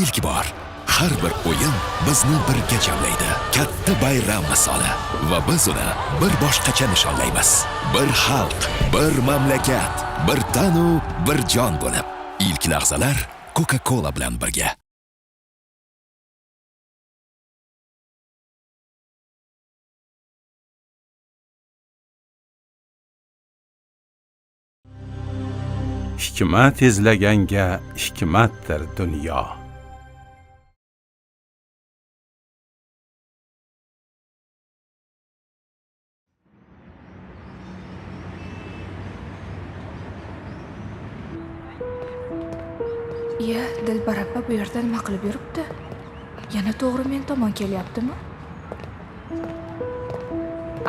ilk bor har bir o'yin bizni birga jamlaydi. Katta bayram misoli va biz uni bir boshqacha nishonlaymiz. Bir xalq, bir mamlakat, bir tanu, bir jon bo'lib. İlk lahzalar Coca-Cola bilan birga. Hikmat izlaganga hikmatdir dunyo. Iya, Dilbar opa bu yerda nima qilib yuribdi? Yana to'g'ri men tomon kelyaptimi?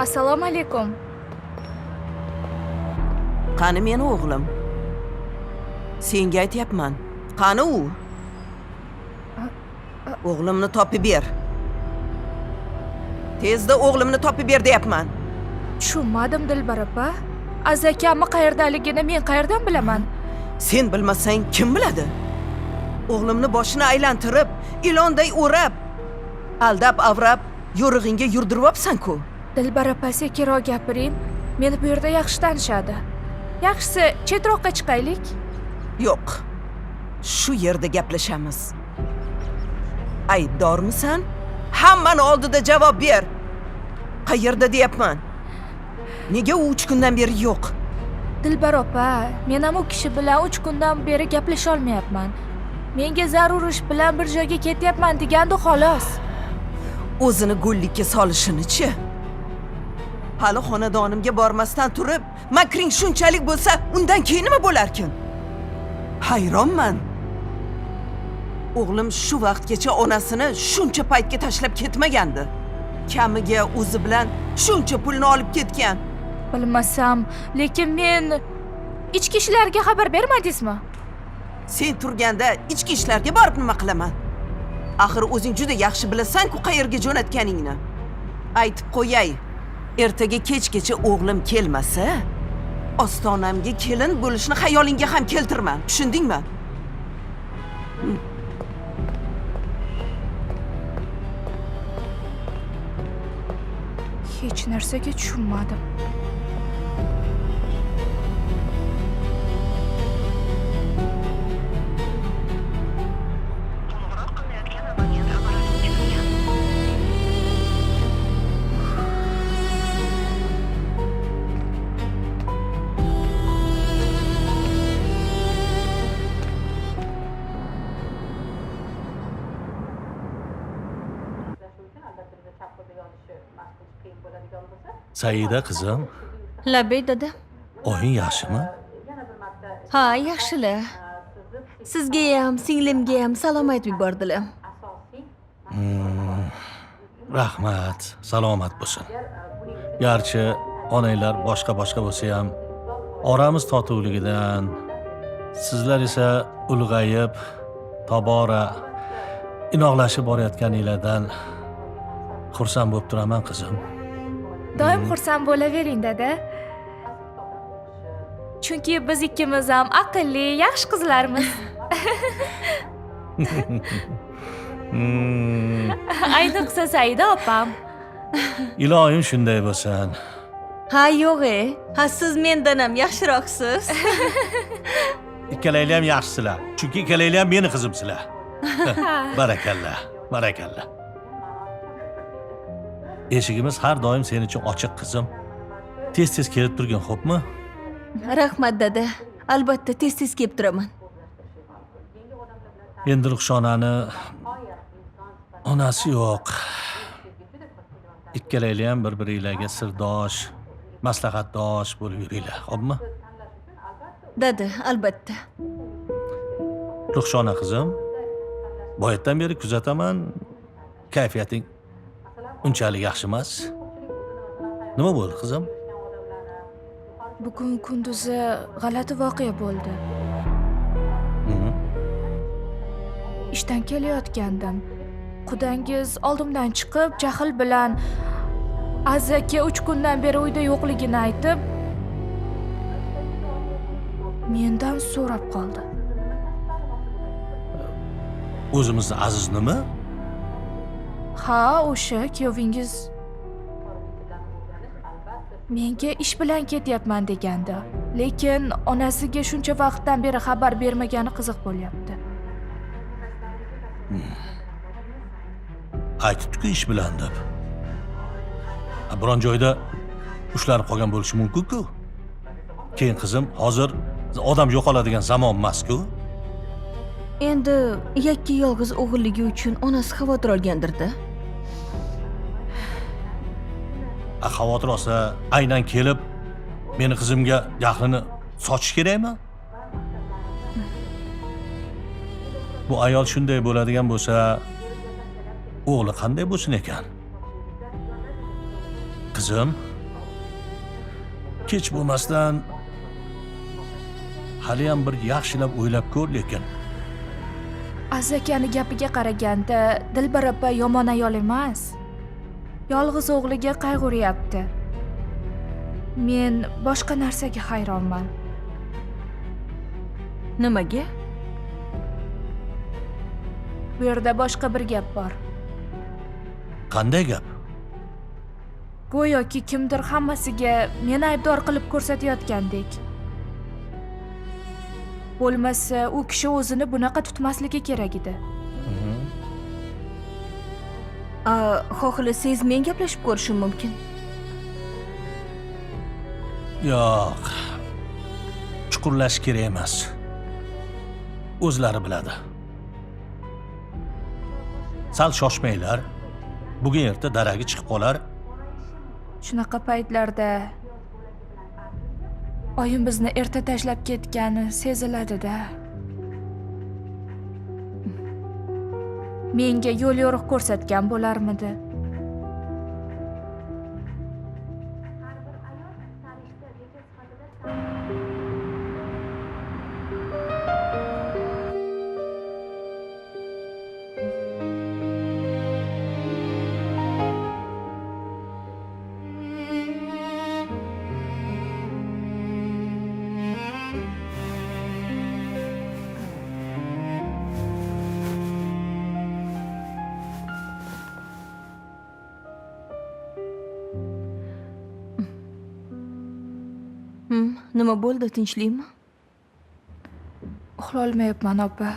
Assalomu alaykum. Qani meni o'g'lim? Senga aytyapman. Qani u? O'g'limni topib ber. Tezda o'g'limni topib ber deyapman. Tushunmadim Dilbar opa. Azakamni qayerdaligini men qayerdan bilaman? Sen bilmasang kim biladi? O'g'limni boshini aylantirib, ilonday o'rab, aldab-avrab, yo'rig'ingga yurdiribsan-ku. Dilbar opa, sekinroq gapiring. Meni bu yerda yaxshi tanishadi. Yaxshisi, chetroqqa chiqaylik. Yo'q. Shu yerda gaplashamiz. Aybdormisan? Hammani oldida javob ber. Qayerda deyapman? Nega u 3 kundan beri yo'q? Dilbar opa, men ham u kishi bilan 3 kundan beri gaplasha olmayapman. Menga zarur ish bilan bir joyga ketyapman degandi xolos. O'zini go'llikka solishini-chi? Hali xonadonimga bormasdan turib, makring shunchalik bo'lsa, undan keyin nima bo'larkin? Hayronman. O'g'lim shu vaqtgacha onasini shuncha paytga tashlab ketmagandi. Kamiga o'zi bilan shuncha pulni olib ketgan. Bilmasam, lekin men ichki ishlarga xabar bermadingizmi? Sen turganda ichki ishlarga borib nima qilaman? Axir o'zing juda yaxshi bilasan-ku qayerga jo'natganingni. Aytib qo'yay, ertaga kechgacha o'g'lim kelmasa, ostonamga kelin bo'lishni xayolingga ham keltirma. Tushundingmi? Hech narsaga tushunmadim. Saida qizim, Labbay dada. o'yin yaxshimi? Ha, yaxshilar. Sizga ham, singlimga ham salom aytib yubordilar. Rahmat, salomat bo'lsin. Garchi onanglar boshqa bo'lsa ham, oramiz totuvligidan, sizlar esa ulg'ayib, tobora inoqlashib borayotganinglardan xursand bo'lib turaman qizim. Doim xursand bo'lavering dada. Chunki biz ikkimiz ham aqlli, yaxshi qizlarmiz. Ayniqsa Saida opam. Iloyim shunday bo'lsin. Ha, yo'q-e. Ha, siz mendan ham yaxshiroqsiz. Ikkalanglar ham yaxshisizlar. Chunki ikkalanglar ham meni qizimsizlar. Barakallah, barakallah. Eshigimiz har doim sen uchun ochiq qizim. Tez-tez kelib turgin, xo'pmi? Rahmat dada. Albatta tez-tez kelib turaman. Endi Ruxshonani onasi yo'q. Ikkalanglar ham bir-biringlarga sirdosh, maslahatdosh bo'lib yuringlar, xo'pmi? Dada, albatta. Ruxshona qizim, boyatdan beri kuzataman, kayfiyating unchalik yaxshi emas. Nima bo'ldi qizim? Bugun kunduzi g'alati voqea bo'ldi. Ishdan kelayotgandim. Qudangiz oldimdan chiqib, jahl bilan Azaka 3 kundan beri uyda yo'qligini aytib, mendan so'rab qoldi. O'zimizni Aziznimi? Ha, o'sha kuyovingiz menga ish bilan ketyapman degandi. Lekin onasiga shuncha vaqtdan beri xabar bermagani qiziq bo'lyapti. Aytibdi-ku ish bilan deb. Biron joyda ushlanib qolgan bo'lishi mumkin-ku. Keyin qizim, hozir odam yo'qoladigan zamon emas-ku. Endi yakka yolg'iz o'g'illigi uchun onasi xavotir olgandir-da. Xavotir olsa, aynan kelib meni qizimga jahlini sochish kerakmi? Bu ayol shunday bo'ladigan bo'lsa, o'g'li qanday bo'lsin ekan? Qizim, kech bo'lmasdan hali ham bir yaxshilab o'ylab ko'r lekin. Azakani gapiga qaraganda Dilbar opa yomon ayol emas. Yolg'iz o'g'liga qayg'uryapti. Men boshqa narsaga hayronman. Nimaga? Bu yerda boshqa bir gap bor. Qanday gap? Go'yoki kimdir hammasiga meni aybdor qilib ko'rsatayotgandek. Bo'lmasa, u kishi o'zini bunaqa tutmasligi kerak edi. Xohlasangiz men gaplashib ko'rishim mumkin. Yo'q. Chuqurlash kerak emas. O'zlari biladi. Sal shoshmanglar. Bugun erta daragi chiqib qolar. Shunaqa paytlarda oyim bizni erta tashlab ketgani seziladi-da. Menga yo'l yo'riq ko'rsatgan bo'larmidi? Nima bo'ldi, tinchlikmi? Uxlolmayapman, opa.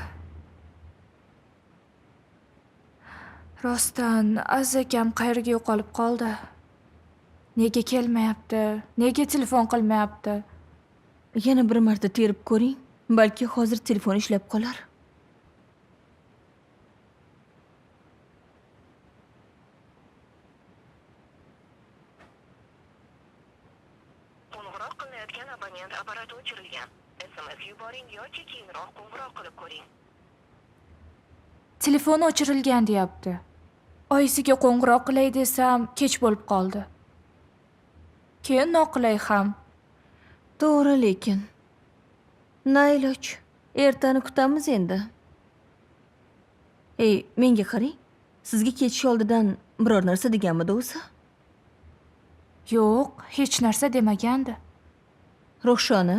Rostdan azakam qayerga yo'qolib qoldi? Nega kelmayapti? Nega telefon qilmayapti? Yana bir marta terib ko'ring. Balki hozir telefon ishlab qolar. Qo'ng'iroq qilayotgan abonent apparati o'chirilgan. SMS yuboring yoki keyinroq qo'ng'iroq qilib ko'ring. Telefoni o'chirilgan deyapti. Oyisiga qo'ng'iroq qilay desam, kech bo'lib qoldi. Keyin noqulay ham. To'g'ri, lekin nailoj. Ertani kutamiz endi. Menga qarang. Sizga ketish oldidan biror narsa deganmidi o'zi? Yo'q, hech narsa demagandi. Ruxshona,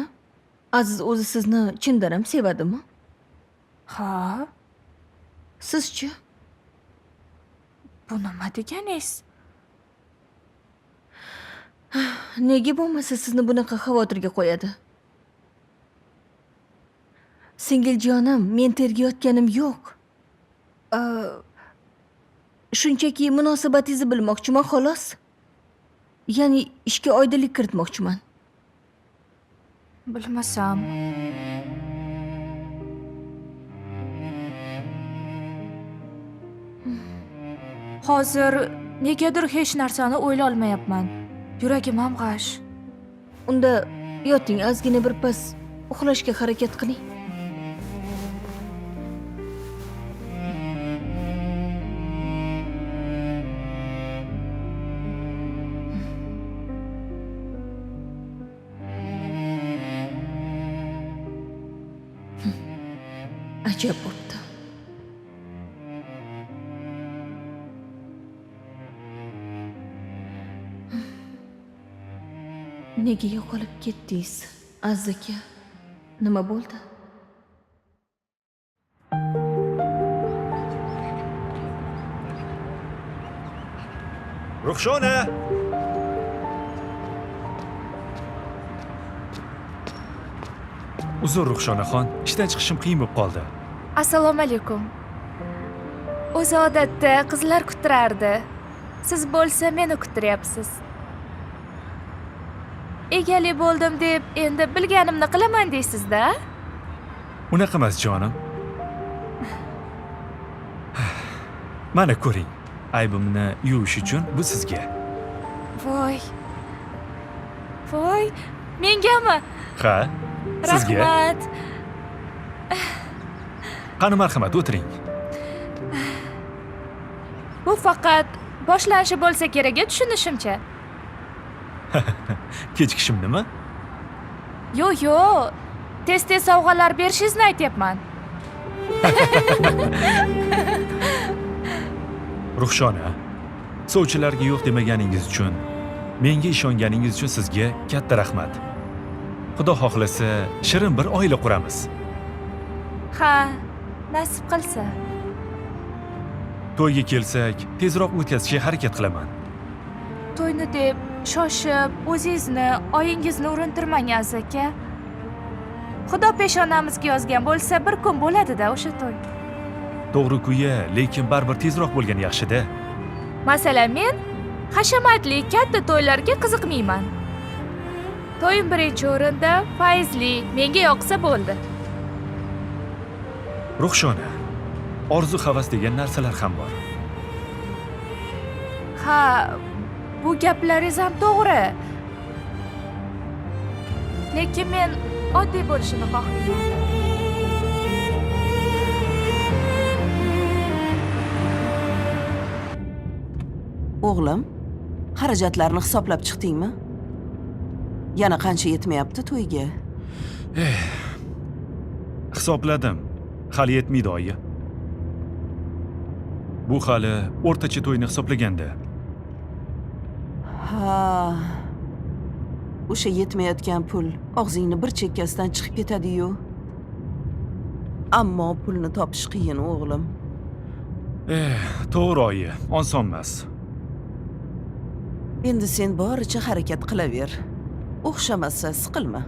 Aziz o'zi sizni chindan ham sevadimi? Ha, Sizchi? bu nima deganingiz? Nega bo'lmasa sizni bunaqa xavotirga qo'yadi? Singiljonim, men tergayotganim yo'q. Shunchaki munosabatingizni bilmoqchiman, xolos. Ya'ni ishga oydinlik kiritmoqchiman. Bilmasam. Hozir negadir hech narsani o'yla olmayapman. Yuragim ham g'ash. Unda yoting, ozgina bir pas uxlashga harakat qiling. Ajab bo'pti. Nega yo'qolib ketdingiz, Aziz aka? Nima bo'ldi? Ruxshona! Uzr Ruxshonaxon, ishdan chiqishim qiyin bo'lib qoldi. Assalomu alaykum. O'zi odatda qizlar kutirardi. Siz bo'lsa meni kutiryapsiz. Egalik bo'ldim deb endi bilganimni qilaman deysiz-da? Unaqa emas jonim. Mana ko'ring. Aybimni yuvish uchun bu sizga. Voy. Voy, mengami? Ha? Sizga. Rahmat. Qani marhamat, o'tiring. Bu faqat boshlanishi bo'lsa kerak, tushunishimcha. Kechikishim nima? Yo'q. Tez-tez sovg'alar berishingizni aytyapman. Ruxshona, sovchilarga yo'q demaganingiz uchun, menga ishonganingiz uchun sizga katta rahmat. Xudo xohlasa, shirin bir oila quramiz. Ha, nasib qilsa. To'yga kelsak, tezroq o'tkazishga harakat qilaman. To'yni deb shoshib, o'zingizni, oyingizni urintirmang aka. Xudo peshonamizga yozgan bo'lsa, bir kun bo'ladi-da o'sha to'y. To'g'ri-ku-ya, lekin baribir tezroq bo'lgan yaxshi-da. Masalan, men hashamatli katta to'ylarga qiziqmayman. To'yim birinchi o'rinda, faizli, menga yoqsa bo'ldi. Ruxshona, orzu havas degan narsalar ham bor. Ha, bu gaplaringiz ham to'g'ri. Lekin men oddiy bo'lishini xohlayman. O'g'lim, xarajatlarni hisoblab chiqdingmi? Yana qancha yetmayapti to'yga? Hisobladim. Hali yetmaydi oyi. Bu hali o'rtacha to'yni hisoblaganda. Ha. O'sha yetmayotgan pul og'zingni bir chekkasidan chiqib ketadi-yu. Ammo pulni topish qiyin, o'g'lim. To'g'ri oyi, oson emas. Endi sen boricha harakat qilaver. O'xshamasa siqilma.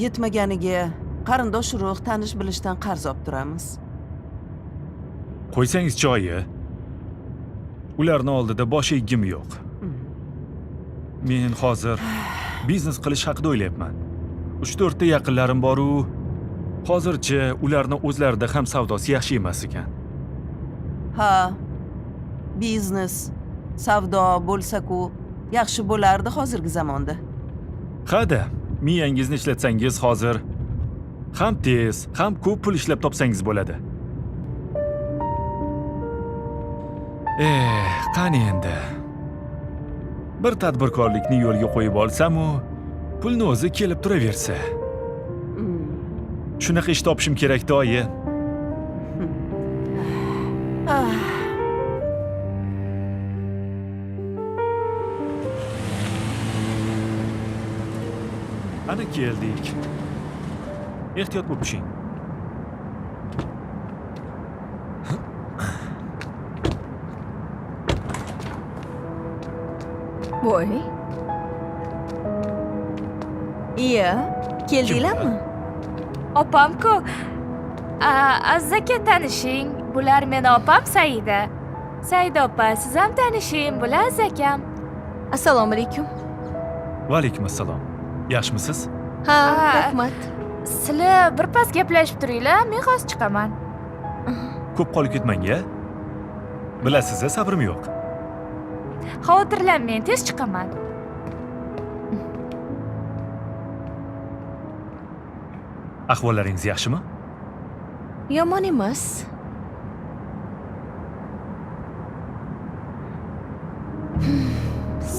Yetmaganiga qarindosh urug' tanish bilishdan qarz olib turamiz. Qo'ysangiz-chi oyi. Ularning oldida bosh eggim yo'q. Men hozir biznes qilish haqida o'ylayapman. 3-4 ta yaqinlarim bor-u, hozircha ularning o'zlarida ham savdosi yaxshi emas ekan. Ha. Biznes, savdo bo'lsa-ku yaxshi bo'lardi hozirgi zamonda. Ha-da, miyangizni ishlatsangiz hozir ham tez, ham ko'p pul ishlab topsangiz bo'ladi. Qani endi. Bir tadbirkorlikni yo'lga qo'yib olsam-u, pulni o'zi kelib turaversa. Shunaqa ish topishim kerak-da, oyi. Ana keldik. Ehtiyot bo'lib tushing. Voy. Iya, keldinglarmi? Opam-ku. Aziz aka tanishing. Bular meni opam Saida. Saida opa, siz ham tanishing. Bular aziz akam. Assalomu alaykum. Va alaykum assalom. Yaxshimisiz? Ha, Ha. rahmat. Sizlar birpas gaplashib turinglar, men hozir chiqaman. Ko'p qolib ketmang-a. Bilasiz, sabrim yo'q. Xavotirlanmang, tez chiqaman. Ahvollaringiz yaxshimi? Yomon emas.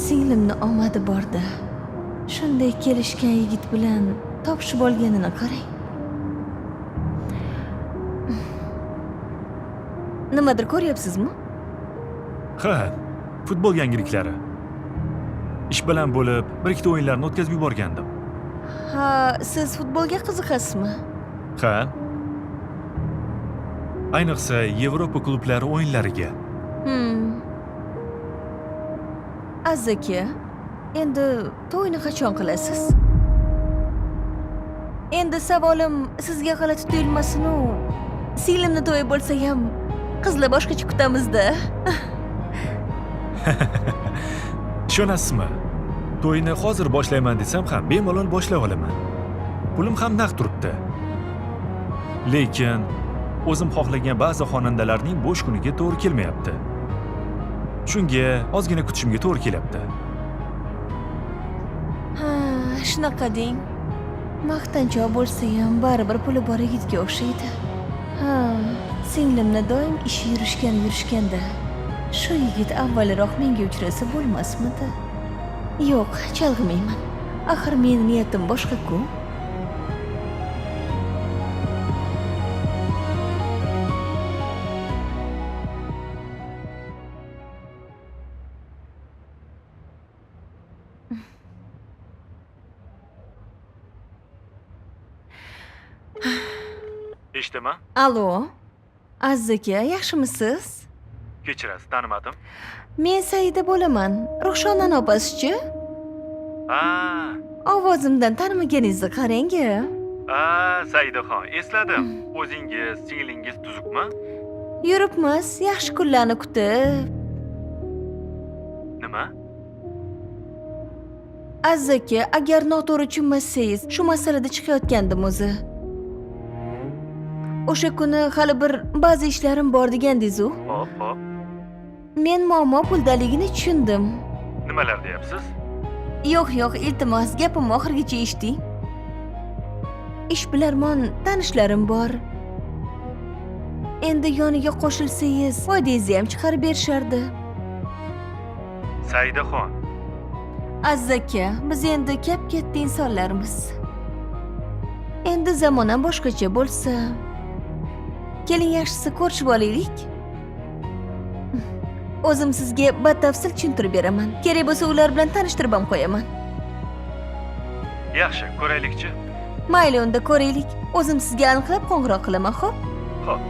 Singlimni omadi borda. Shunday kelishgan yigit bilan topishib olganini qarang. Nimadir ko'ryapsizmi? Ha, futbol yangiliklari. Ish bilan bo'lib, bir ikkita o'yinlarni o'tkazib yuborgandim. Ha, siz futbolga qiziqasizmi? Ha. Ayniqsa Yevropa klublari o'yinlariga. Aziz aka, endi to'yni qachon qilasiz? Endi savolim sizga g'alati tuyulmasin-u. Singlimni to'yi bo'lsa ham qizlar boshqacha kutamiz-da. Ishonasizmi? To'yni hozir boshlayman desam ham bemalol boshlay olaman. Pulim ham naqd turibdi. Lekin o'zim xohlagan ba'zi xonandalarning bo'sh kuniga to'g'ri kelmayapti. Shunga ozgina kutishimga to'g'ri kelyapti. Ha, shunaqa deng. Maqtanchoq bo'lsa ham baribir puli bor yigitga o'xshaydi. Ha, singlimni doim ishi yurishganda. Shu yigit avvalroq menga uchrasa bo'lmasmidi? Yo'q, chalg'imayman. Axir mening niyatim boshqa-ku. Eshitaman? Allo. Aziz aka, yaxshimisiz? Kechirasiz, tanimadim. Men Saida bo'laman. Ruxshonani opasi-chi? Ovozimdan tanimaganingizni qarang-a. Saidaxon, esladim. O'zingiz, singlingiz tuzukmi? Yuribmiz, yaxshi kunlarni kutib. Nima? Aziz aka, agar noto'g'ri tushunmasangiz, shu masalada chiqayotgandim o'zi. O'sha kuni hali bir ba'zi ishlarim bor degandingiz-u. Hop. Men muammo puldaligini tushundim. Nimalar deyapsiz? Yo'q, iltimos, gapimni oxirigacha eshiting. Ishbilarmon tanishlarim bor. Endi yoniga qo'shilsangiz, foydangizni ham chiqarib berishardi. Saidaxon, Aziz aka, biz endi kap-katta insonlarmiz. Endi zamon ham boshqacha bo'lsa, keling yaxshisi ko'rishib olaylik. O'zim sizga batafsil tushuntirib beraman. Kerak bo'lsa ular bilan tanishtirib ham qo'yaman. yaxshi, ko'raylikchi. Mayli, unda ko'raylik. O'zim sizga aniqlab qo'ng'iroq qilaman, xo'p? Xo'p.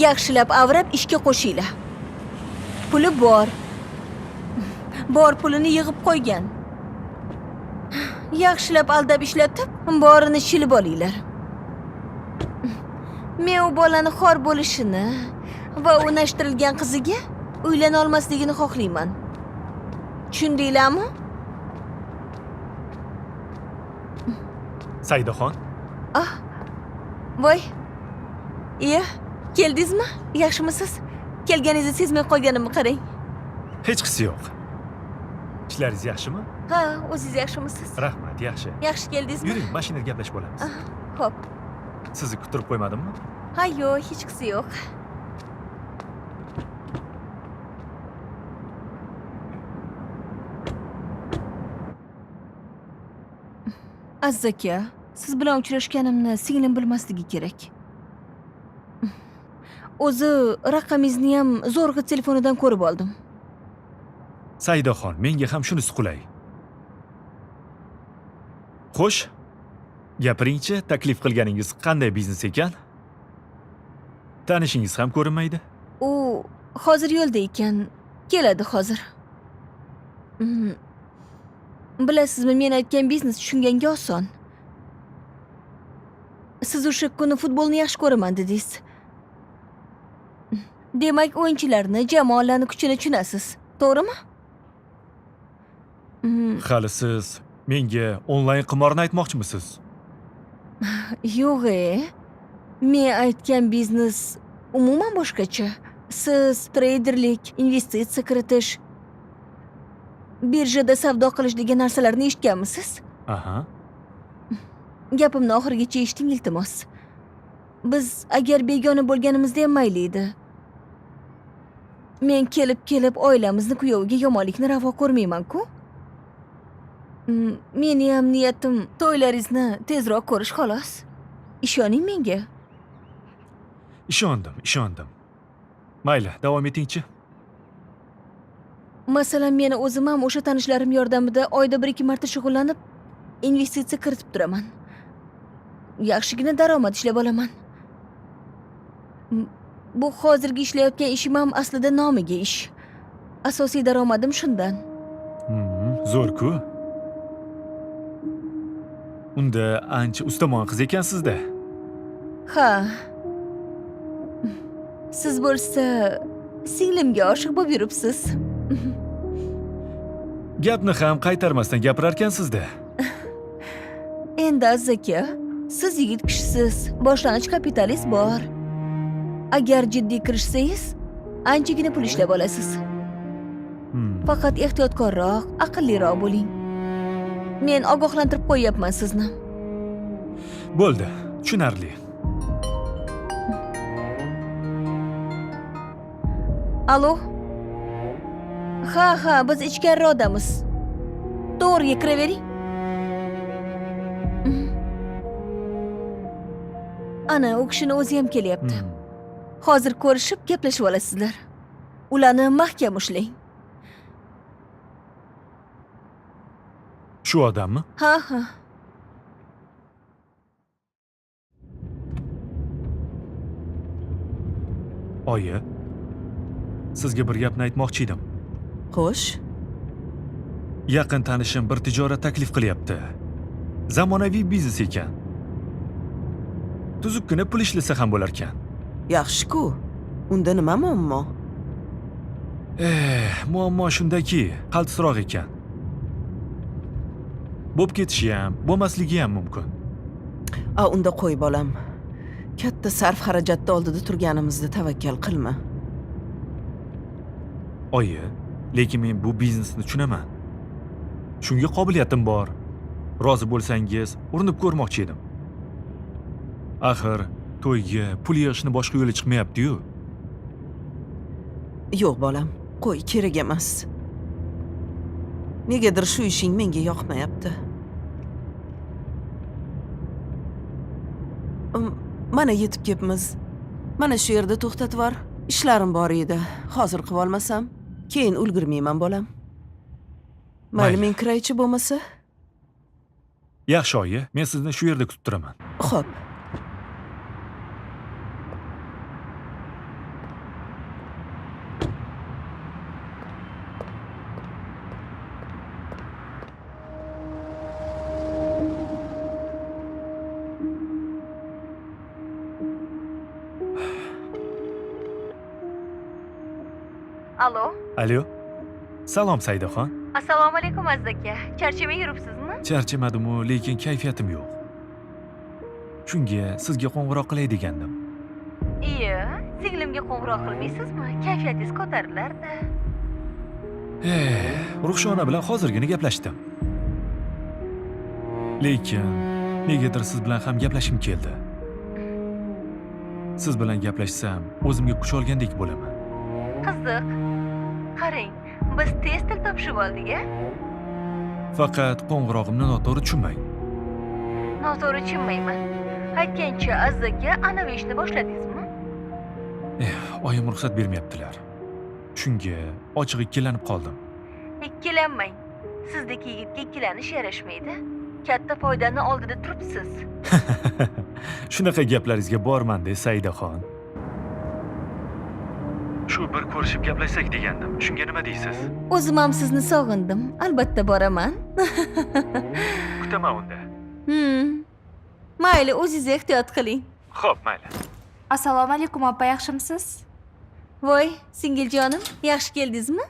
Yaxshilab avrab ishga qo'shinglar. Puli bor. Bor pulini yig'ib qo'ygan. Yaxshilab aldab ishlatib, borini shilib olinglar. Men u bolani xor bo'lishini va unashtirilgan qiziga uylana olmasligini xohlayman. Tushundinglarmi? Saidaxon, Voy. Iya, keldingizmi? Yaxshimisiz? Kelganingizni sezmay qolganimni qarang. hech qisi yo'q. Ishlaringiz yaxshimi? Ha, o'zingiz yaxshimisiz? Rahmat, yaxshi. Yaxshi keldingizmi? Yuring, mashinada gaplashib olamiz. Xo'p. Sizni kuttirib qo'ymadimmi? Ha, yo'q, hech qisi yo'q. Aziz aka, siz bilan uchrashganimni singlim bilmasligi kerak. O'zi raqamingizni ham zo'rg'a telefonidan ko'rib oldim. Saidaxon, menga ham shunisi qulay. Xo'sh, gapiringchi, taklif qilganingiz qanday biznes ekan? Tanishingiz ham ko'rinmaydi. U hozir yo'lda ekan, keladi hozir. Bilasizmi, men aytgan biznes tushunganga oson. Siz o'sha kuni futbolni yaxshi ko'raman dedingiz. Demak, o'yinchilarni, jamoalarni kuchini tushunasiz, to'g'rimi? Hali siz menga onlayn qimorni aytmoqchimisiz? Yo'q, men aytgan biznes umuman boshqacha. Siz treyderlik, investitsiya kiritish, birjada savdo qilish degan narsalarni eshitganmisiz? Aha. Gapimni oxirigacha eshiting, iltimos. Biz agar begona bo'lganimizda ham mayli edi. Men kelib oilamizni kuyoviga yomonlikni ravo ko'rmayman-ku. Meni ham niyatim to'ylaringizni tezroq ko'rish xolos. Ishoning menga. Ishondim. Mayli, davom etingchi. Masalan, meni o'zim ham o'sha tanishlarim yordamida oyda 1-2 marta shug'ullanib, investitsiya kiritib turaman. Yaxshigina daromad ishlab olaman. Bu hozirgi ishlayotgan ishim ham aslida nomiga ish. Asosiy daromadim shundan. Zo'r-ku. Unda ancha ustamon qiz ekansiz-da. Ha. Siz bo'lsa, singlimga oshiq bo'lib yuribsiz. Gapni ham qaytarmasdan gapirarkansiz-da. Endi Aziz aka, siz yigit kishisiz, boshlang'ich kapitalingiz bor. Agar jiddiy kirishsangiz, anchagina pul ishlab olasiz. Faqat ehtiyotkorroq, aqlliroq bo'ling. Men ogohlantirib qo'yapman sizni. Bo'ldi, tushunarli. Alo? Ha, biz ichkariroqdamiz. To'g'riga kiravering. Ana, u kishini o'zi ham kelyapti. Hozir ko'rishib, gaplashib olasizlar. Ularni mahkam ushlang. Shu odammi? Ha. Oyi, sizga bir gapni aytmoqchi edim. Xo'sh, Yaqin tanishim bir tijorat taklif qilyapti. Zamonaviy biznes ekan. Tuzukkina pul ishlasa ham bo'lar ekan. yaxshi-ku. Unda nima muammo? Muammo shundaki, qaltisroq ekan. Bo'p ketishi ham, bo'lmasligi ham mumkin. Unda qo'y bolam. Katta sarf xarajatda oldida turganimizda tavakkal qilma. Oyi, lekin men bu biznesni tushunaman. Shunga qobiliyatim bor. Rozi bo'lsangiz, urinib ko'rmoqchi edim. Axir, to'yga pul yig'ishni boshqa yo'li chiqmayapti-yu. Yo'q bolam, qo'y, kerak emas. Negadir shu ishing menga yoqmayapti. Mana yetib kelibmiz. Mana shu yerda to'xtatib yubor. Ishlarim bor edi. Hozir qilib olmasam, keyin ulgurmayman bolam. Mayli, men kiraychi bo'lmasa? Yaxshi oyi, men sizni shu yerda kutib turaman. Xo'p. Alo. Salom Saidaxon. Assalomu alaykum Aziz aka. Charchamay yuribsizmi? Charchamadim-u, lekin kayfiyatim yo'q. Shunga sizga qo'ng'iroq qilay degandim. Iya, singlimga qo'ng'iroq qilmaysizmi? Kayfiyatingiz ko'tarilar-da. Ruxshona bilan hozirgina gaplashdim. Lekin negadir siz bilan ham gaplashim keldi. Siz bilan gaplashsam, o'zimga kuch olgandek bo'laman. Qiziq. Qarang, biz tez til topishib oldik-a? Faqat qo'ng'irog'imni noto'g'ri tushunmang. Noto'g'ri tushunmayman. Aytgancha Aziz aka anavi ishni boshladingizmi? Oyim ruxsat bermayaptilar. Shunga ochiq ikkilanib qoldim. Ikkilanmang. Sizdagi yigitga ikkilanish yarashmaydi. Katta foydani oldida turibsiz. Shunaqa gaplaringizga borman-da, Saidaxon. Shu bir ko'rishib gaplashsak degandim. Shunga nima deysiz? O'zim ham sizni sog'indim. Albatta boraman. Kutaman unda. Mayli, o'zingiz ehtiyot qiling. Xo'p, mayli. Assalomu alaykum opa, yaxshimisiz? Voy, singiljonim, yaxshi keldingizmi?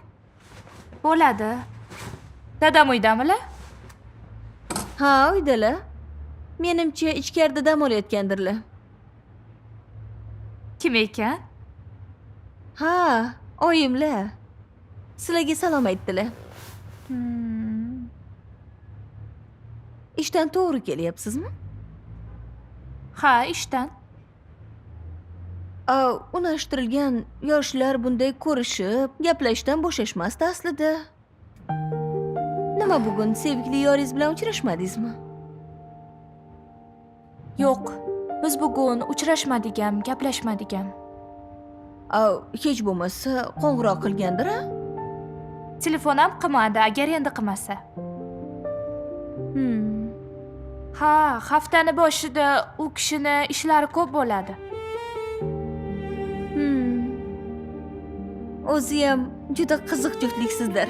Bo'ladi. Dadam uydamilar? Ha, uydalar. Menimcha ichkarida dam olayotgandirlar. Kim ekan? Ha, oyimlar. Sizlarga salom aytdilar. Ishdan to'g'ri kelyapsizmi? Ha, ishdan. Unashtirilgan yoshlar bunday ko'rishib, gaplashishdan bo'shashmasdi aslida. Nima bugun sevgili yoringiz bilan uchrashmadingizmi? Yo'q, biz bugun uchrashmadik ham, gaplashmadik ham. Hech bo'lmasa qo'ng'iroq qilgandir-a? telefon ham qilmadi, agar endi qilmasa. Ha, haftani boshida u kishini ishlari ko'p bo'ladi. O'zi ham juda qiziq juftliksizlar.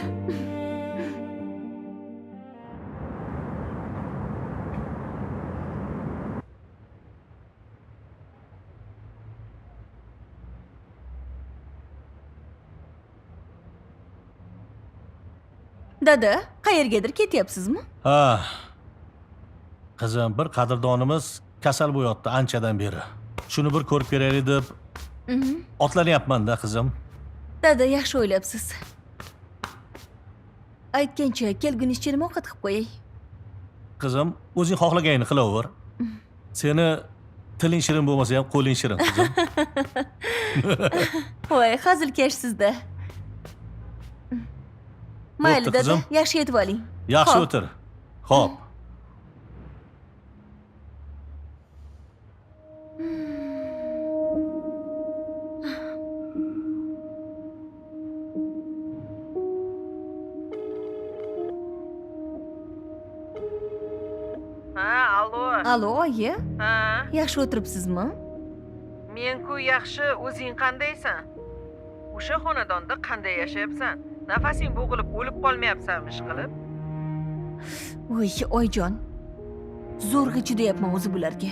Dada, qayergadir ketyapsizmi? Ha. Qizim, bir qadrdonimiz kasal bo'lyapti anchadan beri. Shuni bir ko'rib kelaylik deb otlanyapman-da, qizim. Dada, yaxshi o'ylabsiz. Aytgancha, kelgunizcha nima ovqat qilib qo'yay? Qizim, o'zing xohlaganingni qilaver. Seni tiling shirin bo'lmasa ham qo'ling shirin, qizim. Voy, hazilkashsizda. Mayli, Bo'pti, dada, qizim. yaxshi yetib oling. Yaxshi Xo'p. o'tir. Xo'p. Ha, allo. Alo, oyi, Ha, yaxshi o'tiribsizmi? men-ku yaxshi, o'zing qandaysan? O'sha xonadonda qanday yashayapsan? Nafasing bo'g'ilib o'lib qolmayapsanmi ishqilib? Voy, oyijon. Zo'rg'a chidayapman o'zi bularga.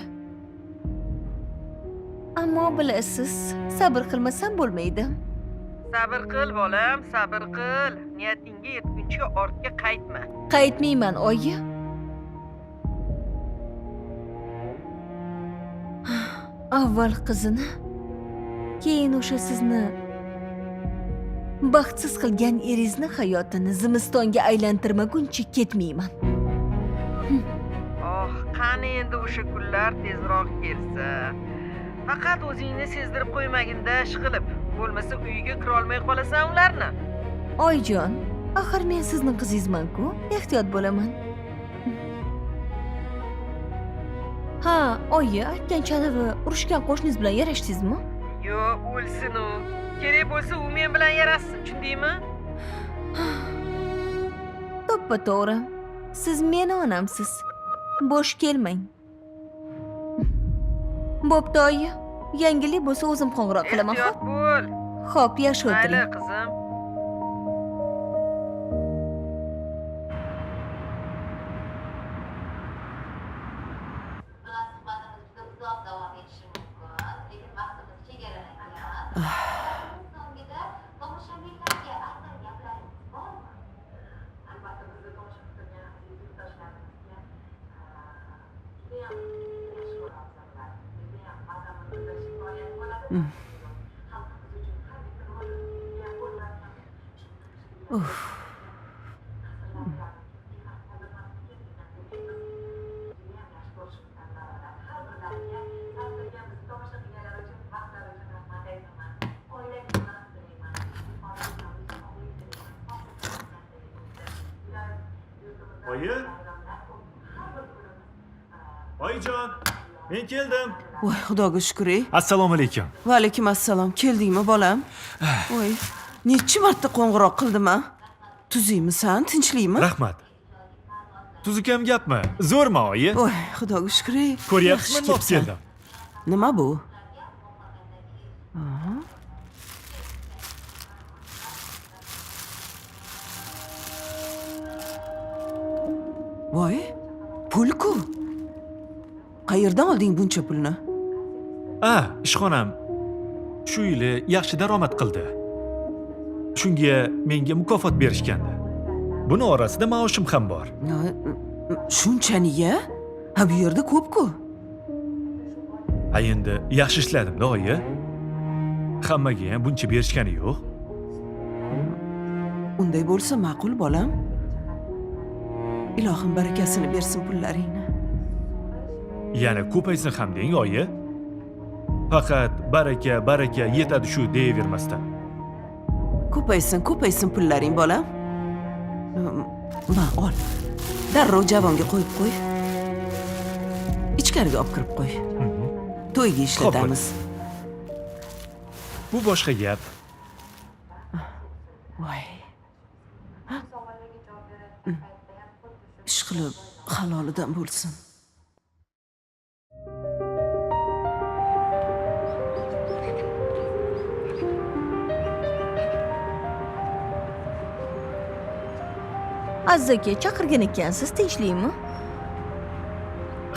Ammo bilasiz, sabr qilmasam bo'lmaydi. Sabr qil, bolam, sabr qil. Niyatingga yetguncha ortga qaytma. Qaytmayman, oyi. Avval qizini, keyin o'sha sizni baxtsiz qilgan eringizni hayotini zimistonga aylantirmaguncha ketmayman. Oh, qani endi o'sha kunlar tezroq kelsa. Faqat o'zingni sezdirib qo'ymaginda ishqilib, bo'lmasa uyiga kira olmay qolasan ularni. Oyijon, axir men sizning qizingizman-ku, ehtiyot bo'laman. Ha, oyi, aytgancha anavi urushgan qo'shningiz bilan yarashdingizmi? Yo, o'lsin u. Kerak bo'lsa u men bilan yarashsin, tushundingmi? To'ppa-to'g'ri. Siz meni onamsiz. Bo'sh kelmang. Bo'pti, oyi. Yangilik bo'lsa o'zim qo'ng'iroq qilaman, Ehtiyot xo'p? bo'l. Xo'p, yaxshi Mayli, o'tiring. qizim. Oyi? Oyijon, men keldim. Voy, xudoga shukr. Assalomu alaykum. Va alaykum assalom. Keldingmi, bolam? Voy, necha marta qo'ng'iroq qildim-a? Tuzingmisan, tinchlikmi? Rahmat. Tuzukam gapmi? Zo'rmi, oyi? Voy, xudoga shukr. Ko'ryapsizmi, nima olib keldim? Nima bu? Voy, pul-ku. Qayerdan olding buncha pulni? Ishxonam shu yili yaxshi daromad qildi. Shunga menga mukofot berishgandi. Buni orasida maoshim ham bor. Shunchani-ya? Ha, bu yerda ko'p-ku. Endi yaxshi ishladim-da, oyi. Hammaga ham buncha berishgani yo'q. Unday bo'lsa ma'qul, bolam. Ilohim barakasini bersin pullaringni. Yana ko'paysin ham deng, oyi. Faqat baraka yetadi shu deyavermasdan. Ko'paysin pullaring, bolam. Ma, ol. Darrov javonga qo'yib qo'y. Ichkariga olib kirib qo'y. To'yga ishlatamiz. Bu boshqa gap. Voy. ishqilib halolidan bo'lsin. Aziz aka, chaqirgan ekansiz, tinchlikmi?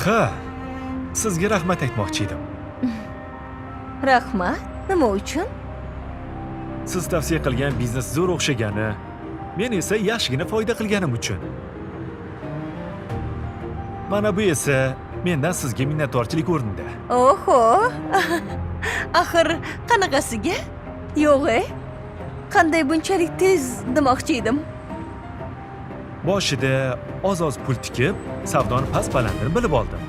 Ha, sizga rahmat aytmoqchi edim. Rahmat. Nima uchun? Siz tavsiya qilgan biznes zo'r o'xshagani, men esa yaxshigina foyda qilganim uchun. Mana bu esa mendan sizga minnatdorchilik o'rnida. Oho. Axir qanaqasiga? Yo'q-e. Qanday bunchalik tez demoqchi edim. Boshida oz-oz pul tikib, savdoni past-balandini bilib oldim.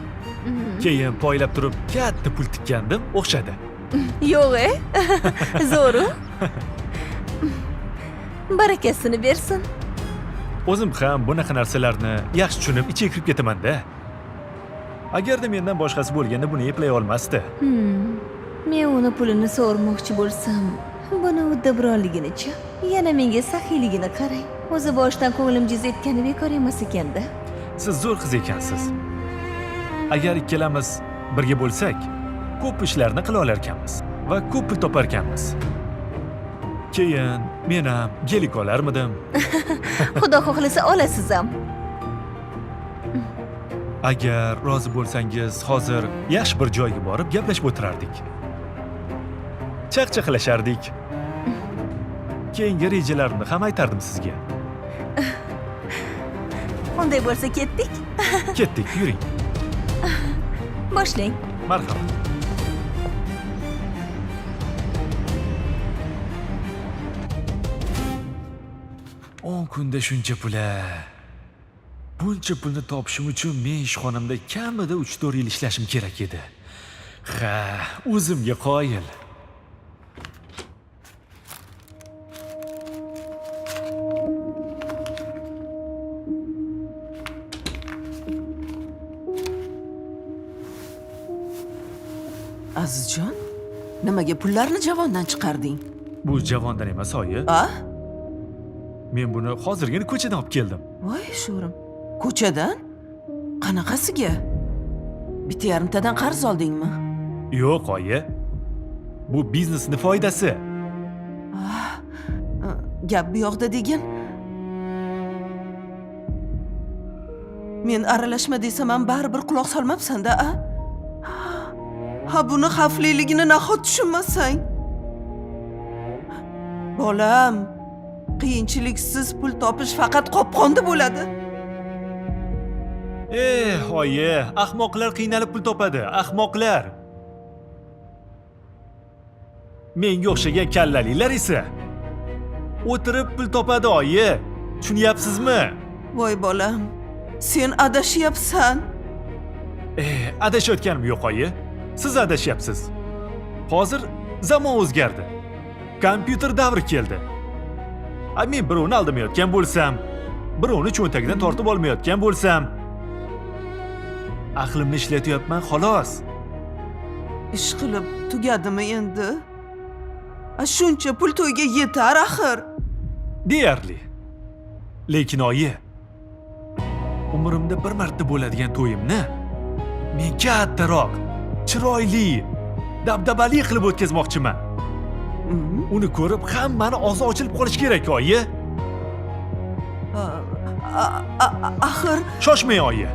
Keyin poylab turib katta pul tikkandim, o'xshadi. Yo'q-e. Zo'ru. Barakasini bersin. O'zim ham bunaqa narsalarni yaxshi tushunib ichiga kirib ketaman-da. Agarda mendan boshqasi bo'lganda buni eplay olmasdi. Men uni pulini so'rmoqchi bo'lsam, buni uddaburonligini-chi? Yana menga saxiyligini qarang. O'zi boshidan ko'nglim jiz etgani bekor emas ekanda. Siz zo'r qiz ekansiz. Agar ikkalamiz birga bo'lsak, ko'p ishlarni qila olar ekanmiz va ko'p pul topar ekanmiz. Keyin men ham gelik olarmidim. Xudo xohlasa olasiz ham. Agar rozi bo'lsangiz, hozir yaxshi bir joyga borib gaplashib o'tirardik. Chaqchaqlashardik. Keyingi rejalarimni ham aytardim sizga. Unday bo'lsa ketdik. Ketdik, yuring. Boshlang. Marhamat. o'n kunda shuncha pula. Buncha pulni topishim uchun men ishxonamda kamida 3-4 yil ishlashim kerak edi. Ha, o'zimga qoyil. Azizjon, nimaga pullarni javondan chiqarding? Bu javondan emas, oyi. A? Men buni hozirgina ko'chadan olib keldim. Voy sho'rim. Ko'chadan? Qanaqasiga? Bitta yarimtadan qarz oldingmi? Yo'q, oyi. Bu biznesning foydasi. Gap bu yoqda degin. Men aralashma desam ham baribir quloq solmabsan-da, a? Ha, buni xavfliligini nahot tushunmasang? Bolam, qiyinchiliksiz pul topish faqat qopqonda bo'ladi. Oyi, ahmoqlar qiynalib pul topadi, ahmoqlar. Menga o'xshagan kallaliklar esa o'tirib pul topadi, oyi. Tushunyapsizmi? Voy bolam, sen adashyapsan. Adashayotganim yo'q, oyi. Siz adashyapsiz. Hozir zamon o'zgardi. Kompyuter davri keldi. Men birovni aldamayotgan bo'lsam, birovni cho'ntagidan tortib olmayotgan bo'lsam, aqlimni ishlatyapman, xolos. Ish qilib tugadimi endi? Shuncha pul to'yga yetar axir. Deyarli. Lekin oyi, umrimda bir marta bo'ladigan to'yimni men kattaroq, chiroyli, dabdabali qilib o'tkazmoqchiman. Uni ko'rib hammani og'zi ochilib qolish kerak, oyi. Axir Shoshmang, oyi.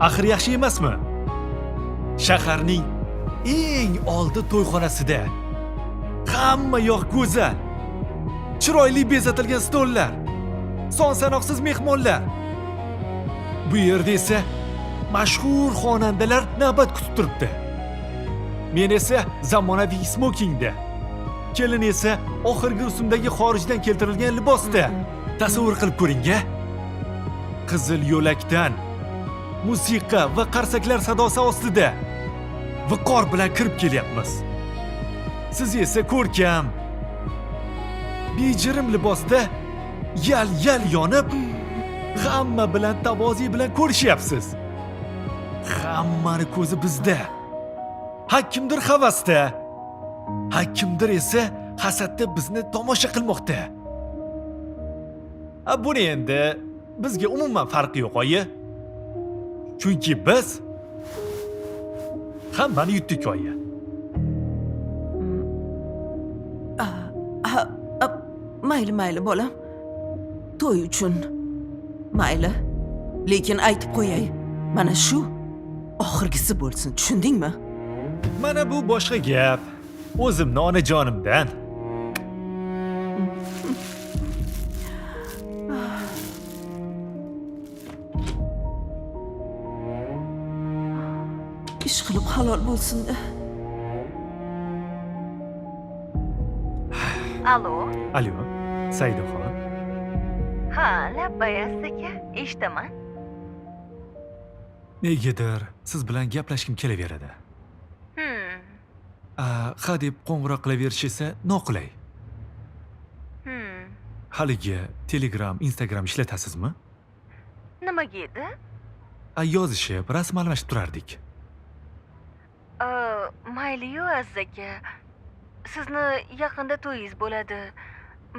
Axir yaxshi emasmi? Shaharning eng oldi to'yxonasida hamma yoq go'zal, chiroyli bezatilgan stollar, son sanoqsiz mehmonlar. Bu yerda esa mashhur xonandalar navbat kutib turibdi. Men esa zamonaviy smokingda, kelin esa oxirgi rusumdagi xorijdan keltirilgan libosda. Tasavvur qilib ko'ring-a. Qizil yo'lakdan musiqa va qarsaklar sadosi ostida viqor bilan kirib kelyapmiz. Siz esa ko'rkam, bejirim libosda yal-yal yonib, hamma bilan tavozi bilan ko'rishyapsiz. Hammani ko'zi bizda. Har kimdir havasda, har kimdir esa hasadda bizni tomosha qilmoqda. Buni endi bizga umuman farqi yo'q, oyi. Chunki biz hammani yutdik, oyi. Mayli bolam. To'y uchun mayli. Lekin aytib qo'yay, mana shu oxirgisi bo'lsin, tushundingmi? Mana bu boshqa gap. O'zimni onajonimdan. Ish qilib halol bo'lsin-da. Alo. Alo, Saidaxon. Ha, labbay aka, eshitaman. Negadir siz bilan gaplashkim kelaveradi. Ha deb qo'ng'iroq qilaverish esa noqulay. Haligi Telegram, Instagram ishlatasizmi? Nimaga edi? Yozishib, rasm almashib turardik. Mayli-yu, Aziz aka. Sizni yaqinda to'yingiz bo'ladi.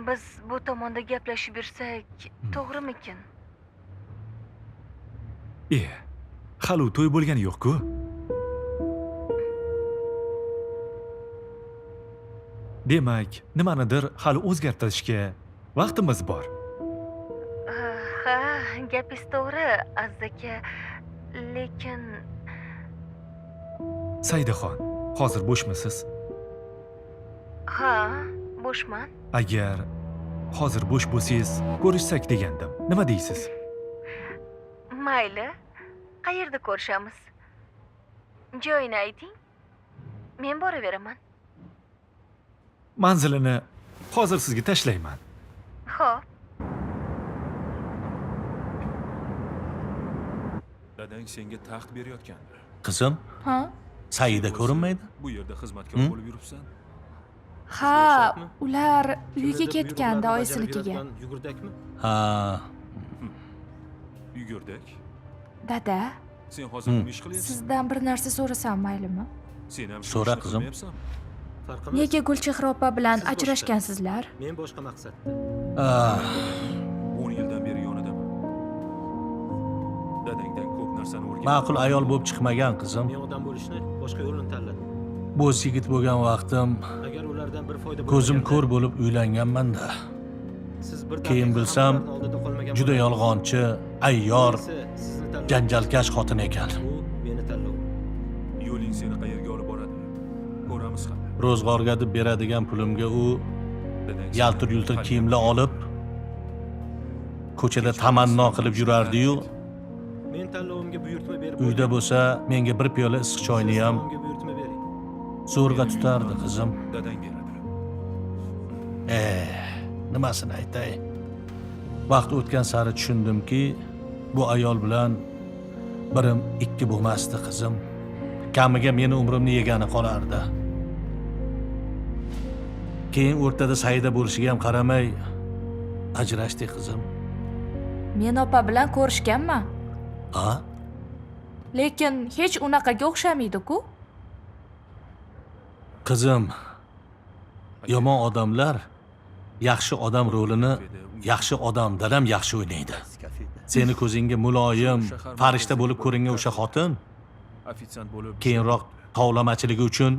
Biz bu tomonda gaplashib yursak, to'g'rimikin? Hali to'y bo'lgani yo'q-ku. Demak, nimanidir hali o'zgartirishga vaqtimiz bor. Ha, gapingiz to'g'ri, Aziz aka. Lekin Saidaxon, hozir bo'shmisiz? ha, bo'shman. Agar hozir bo'sh bo'lsangiz, ko'rishsak degandim. Nima deysiz? Mayli. Qayerda ko'rishamiz? Joyini ayting. Men boraveraman. Manzilini hozir sizga tashlayman. Xo'p. Dadang senga taxt berayotgandi. Qizim, Ha? Saida ko'rinmaydi? Bu yerda xizmatkor bo'lib yuribsan. Ha, ular uyiga ketgandi oyisinikiga. Yugurdakmi? Ha, Yugurdak. Dada, Sen hozir nima ish qilyapsan? sizdan bir narsa so'rasam maylimi? Sen ham So'ra, qizim. Nega Gulchehra opa bilan ajrashgansizlar? Men boshqa maqsadda. 10 yildan beri yonidaman. Dadangdan ko'p narsani o'rgandim. ma'qul ayol bo'lib chiqmagan qizim. Men odam bo'lishni boshqa yo'lini tanladim. Bo'z yigit bo'lgan vaqtim Agar ulardan bir foyda ko'zim ko'r bo'lib uylanganman-da. siz bir Keyin bilsam, juda yolg'onchi, ayyor, janjalkash xotin ekan. Bu meni tanlov. Yo'ling seni qayerga olib boradi? Ko'ramiz ham. Ro'zg'orga deb beradigan pulimga u Dadang yaltir-yultir kiyimlar olib, ko'chada tamanno qilib yurardi-yu, Men tanlovimga buyurtma berib uyda bo'lsa menga bir piyola issiq choyni ham tanlovimga buyurtma bering. zo'rg'a tutardi qizim. dadang beradi. Nimasini aytay? Vaqt o'tgan sari tushundimki, bu ayol bilan birim ikki bo'lmasdi qizim. Kamiga meni umrimni yegani qolardi. Keyin o'rtada Saida bo'lishiga ham qaramay ajrashdik qizim. Men opa bilan ko'rishganman. Ha? Lekin hech unaqaga o'xshamaydi-ku. Qizim, yomon odamlar yaxshi odam rolini yaxshi odamdan ham yaxshi o'ynaydi. Seni ko'zingga muloyim, farishta bo'lib ko'ringan o'sha xotin Ofitsiant bo'lib keyinroq tovlamachiligi uchun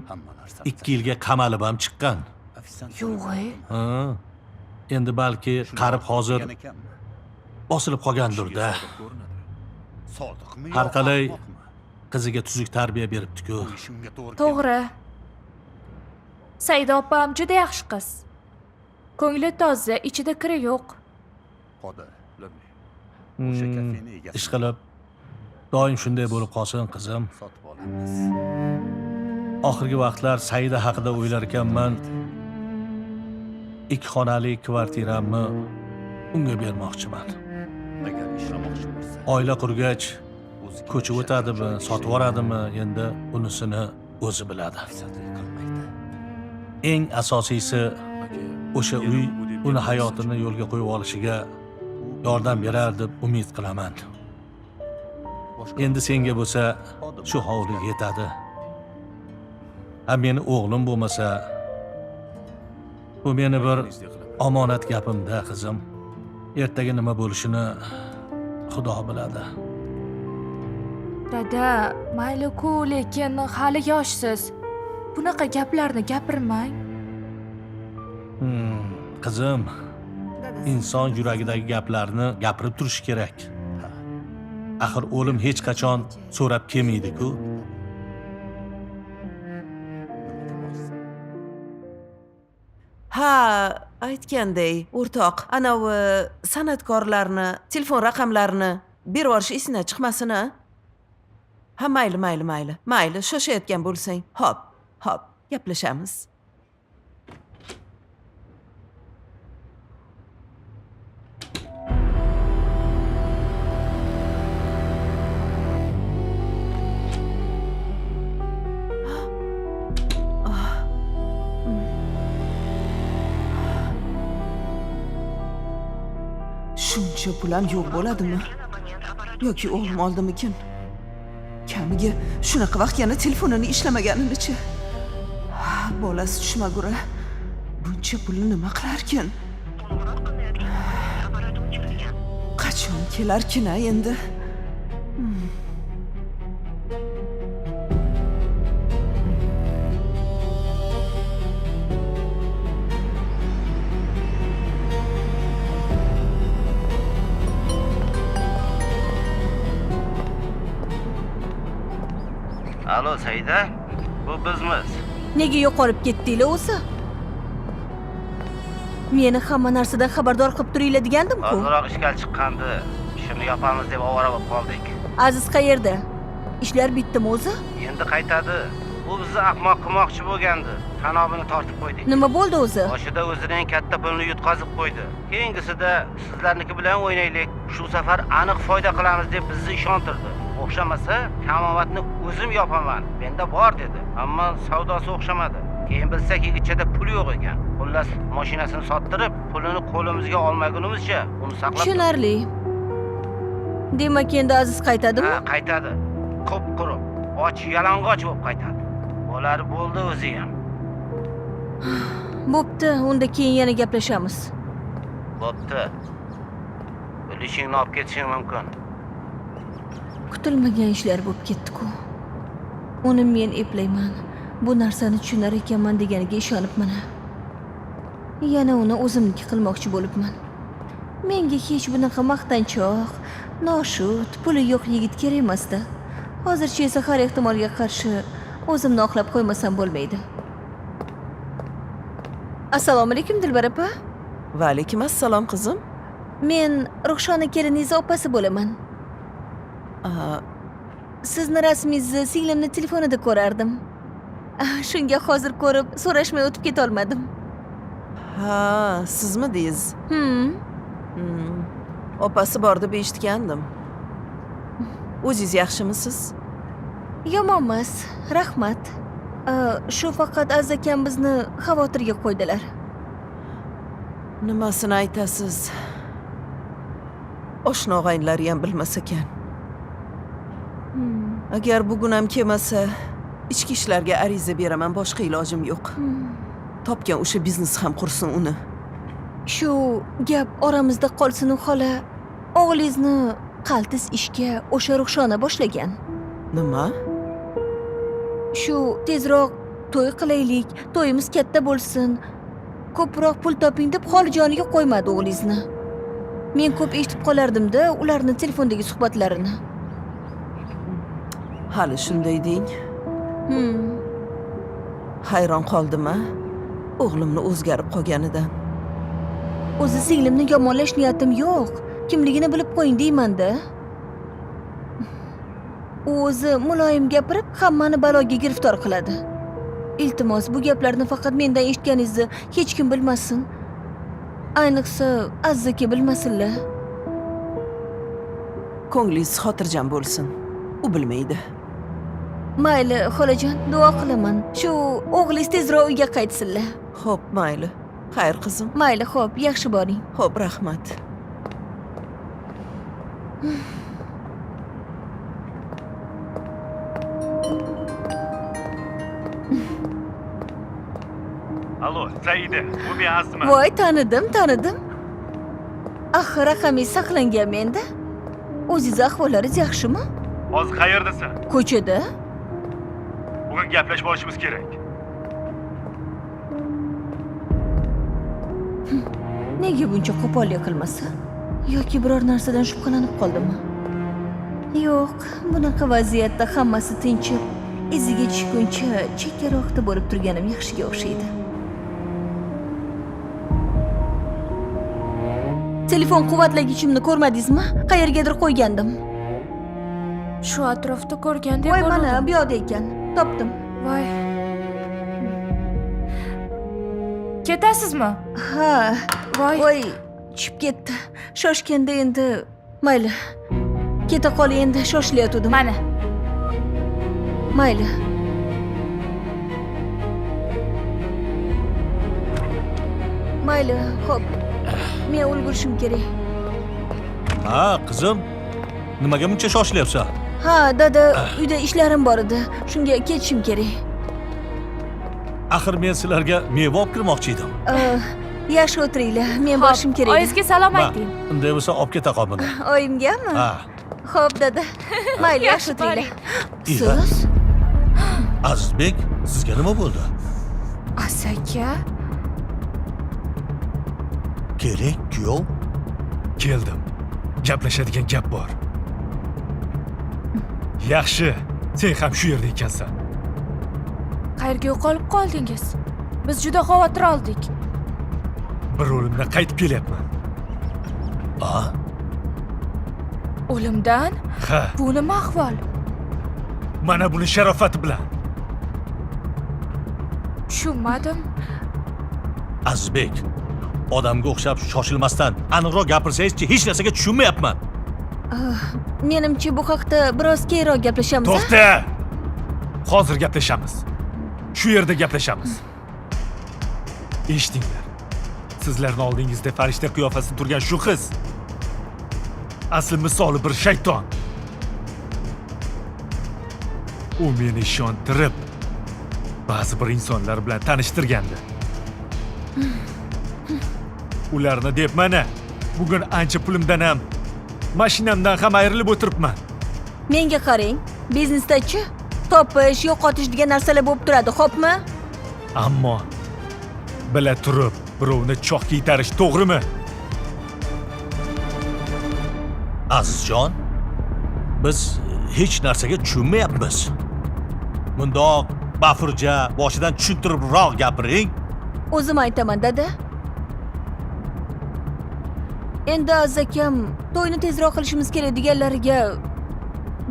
2 yilga qamalib ham chiqqan. Yo'q-ey. Ha. Endi balki qarib hozir bosilib qolgandir-da. Har qalay qiziga tuzuk tarbiya beribdi-ku. To'g'ri. Saida opam juda yaxshi qiz. Ko'ngli toza, ichida kiri yo'q. Ish qilib doim shunday bo'lib qolsin qizim. Oxirgi vaqtlar Saida haqida o'ylar ekanman. 2 xonali kvartiramni unga bermoqchiman. Oila qurgach, ko'chib o'tadimi, sotib yuboradimi, endi unisini o'zi biladi. Eng asosiysi o'sha uy uni hayotini yo'lga qo'yib olishiga yordam berar deb umid qilaman. Endi senga bo'lsa shu hovli yetadi. Meni o'g'lim bo'lmasa, bu meni bir omonat gapimda qizim. Ertaga nima bo'lishini Xudo biladi. Dada, mayli-ku, lekin hali yoshsiz. Bunaqa gaplarni gapirmang. Qizim, inson yuragidagi gaplarni gapirib turishi kerak. Axir o'lim hech qachon so'rab kelmaydi-ku. Ha, aytganday, o'rtoq, anavi san'atkorlarni, telefon raqamlarini berib yuborish esingdan chiqmasin, a? Ha, mayli. Mayli, shoshayotgan bo'lsang. Hop, gaplashamiz. Shuncha pul ham yo'q bo'ladimi? Yoki o'g'lim oldimikin? Kamiga shunaqa vaqt yana telefonini ishlamaganini-chi? Bolasi tushmagura buncha pulni nima qilarkin? Qachon kelarkin endi? Alo Saida, bu bizmiz. Nega yo'qolib ketdinglar o'zi? Meni hamma narsadan xabardor qilib turinglar degandim-ku. Ozroq ishga chiqqandi. Shuni yopamiz deb ovora bo'lib qoldik. Aziz qayerda? Ishlar bitdimi o'zi? Endi qaytadi. U bizni ahmoq qilmoqchi bo'lgandi. Tanobini tortib qo'ydik. Nima bo'ldi o'zi? Boshida o'zining katta pulini yutqazib qo'ydi. Keyingisida sizlarniki bilan o'ynaylik. Shu safar aniq foyda qilamiz deb bizni ishontirdi. O'xshamasa, kamovatni o'zim yopaman. Menda bor dedi. Ammo savdosi o'xshamadi. Keyin bilsak, yigitchada pul yo'q ekan. Xullas, mashinasini sottirib, pulini qo'limizga olmagunimizcha uni saqlab. Tushunarli. Demak, endi Aziz qaytadimi? Ha, qaytadi. Qop-quruq, och yalang'och bo'lib qaytadi. Bo'lari bo'ldi o'zi ham. Bo'pti, unda keyin yana gaplashamiz. Bo'pti. Bilishingni olib ketishing mumkin. Kutilmagan ishlar bo'lib ketdi-ku. Uni men eplayman. Bu narsani tushunar ekanman deganiga ishonibman. Yana uni o'zimniki qilmoqchi bo'libman. Menga hech bunaqa maqtanchoq, noshud, puli yo'q yigit kerak emas-da. Hozircha esa har ehtimolga qarshi o'zimni oqlab qo'ymasam bo'lmaydi. Assalomu alaykum Dilbar opa. Va alaykum assalom qizim. Men Ruxshona keliningiz opasi bo'laman. Sizni rasmingizni singlimni telefonida ko'rardim. Shunga hozir ko'rib, so'rashmay o'tib keta olmadim. Ha, sizmi deysiz? Opasi bor deb eshitgandim. O'zingiz yaxshimisiz? Yomonmas, rahmat. Shu faqat Aziz akam bizni xavotirga qo'ydilar. Nimasini aytasiz? Oshna og'aynlari ham bilmas ekan. Agar bugun ham kelmasa, ichki ishlarga ariza beraman, boshqa ilojim yo'q. Topgan o'sha biznes ham qursin uni. Shu gap oramizda qolsin, xola. O'g'lingizni qaltis ishga o'sha Ruxshona boshlagan. Nima? Shu tezroq to'y qilaylik, to'yimiz katta bo'lsin, ko'proq pul toping deb holi joniga qo'ymadi o'g'lingizni. Men ko'p eshitib qolardim-da ularni telefondagi suhbatlarini. Hali shunday deng. Hayron qoldim-a? O'g'limni o'zgarib qolganidan. O'zi singlimni yomonlash niyatim yo'q. Kimligini bilib qo'ying deyman-da. U o'zi muloyim gapirib, hammani baloga giriftor qiladi. Iltimos, bu gaplarni faqat mendan eshitganingizni hech kim bilmasin. Ayniqsa, Aziz aka bilmasinlar. Ko'nglingiz xotirjam bo'lsin. U bilmaydi. Mayli, xolajon, duo qilaman. Shu o'g'lingiz tezroq uyga qaytsinlar. Xo'p, mayli. Xayr qizim. Mayli, xo'p, yaxshi boring. Xo'p, rahmat. Alo, Saida, bu men Azizman. Voy, tanidim. Axir raqamingiz saqlangan menda. O'zingiz ahvollaringiz yaxshimi? Hozir qayerdasan? Ko'chada? Bugun gaplashib olishimiz kerak. Nega buncha qo'pollik qilmasa? Yoki biror narsadan shubhalanib qoldimi? Yo'q, bunaqa vaziyatda hammasi tinchib, iziga tushguncha chekkaroqda bo'lib turganim yaxshiga o'xshaydi. Telefon quvvatlagichimni ko'rmadingizmi? Qayergadir qo'ygandim. Shu atrofda ko'rgandek Voy, bo'ldim. mana bu yoqda ekan. Topdim. Voy. Ketasizmi? Ha, Voy. voy, tushib ketdi. Shoshganda endi, mayli. Keta qol endi, shoshilayotgandim. Mana. Mayli. Mayli, xo'p. Men ulgurishim kerak. Ha, qizim. Nimaga buncha shoshilyapsan? Ha, dada, uyda ishlarim bor edi. Shunga ketishim kerak. Axir men sizlarga meva olib kirmoqchi edim. Yaxshi o'tiringlar. Men borishim kerak. Oyingizga salom Ma, ayting. unday bo'lsa olib keta qol buni. Oyimgami? Ha. Xo'p, dada. Mayli, yaxshi o'tiringlar. Iva. Siz? Azizbek, sizga nima bo'ldi? Asaka. Kerak, kuyov. Keldim. Gaplashadigan gap bor. Yaxshi, sen ham shu yerda ekansan. Qayerga yo'qolib qoldingiz? Biz juda xavotir oldik. Bir o'limdan qaytib kelyapman. Ha? O'limdan? Ha, Bu nima ahvol? mana buni sharofati bilan. Tushunmadim. Azizbek, odamga o'xshab shoshilmasdan aniqroq gapirsangiz-chi, hech narsaga tushunmayapman. Menimcha bu haqda biroz keyinroq gaplashamiz. To'xta! Hozir gaplashamiz. Shu yerda gaplashamiz. Eshitinglar. Sizlarning oldingizda farishta qiyofasida turgan shu qiz asl misoli bir shayton. U meni ishontirib ba'zi bir insonlar bilan tanishtirgandi. Ularni deb mana bugun ancha pulimdan ham, mashinamdan ham ayrilib o'tiribman. Menga qarang, biznesdachi topish, yo'qotish degan narsalar bo'lib turadi, xo'pmi? Ammo bila turib birovni cho'qqa itarish to'g'rimi? Azizjon, biz hech narsaga tushunmayapmiz. Mundoq bafurja, boshidan tushuntiribroq gapiring. O'zim aytaman, dada. Endi azakam to'yni tezroq qilishimiz kerak deganlariga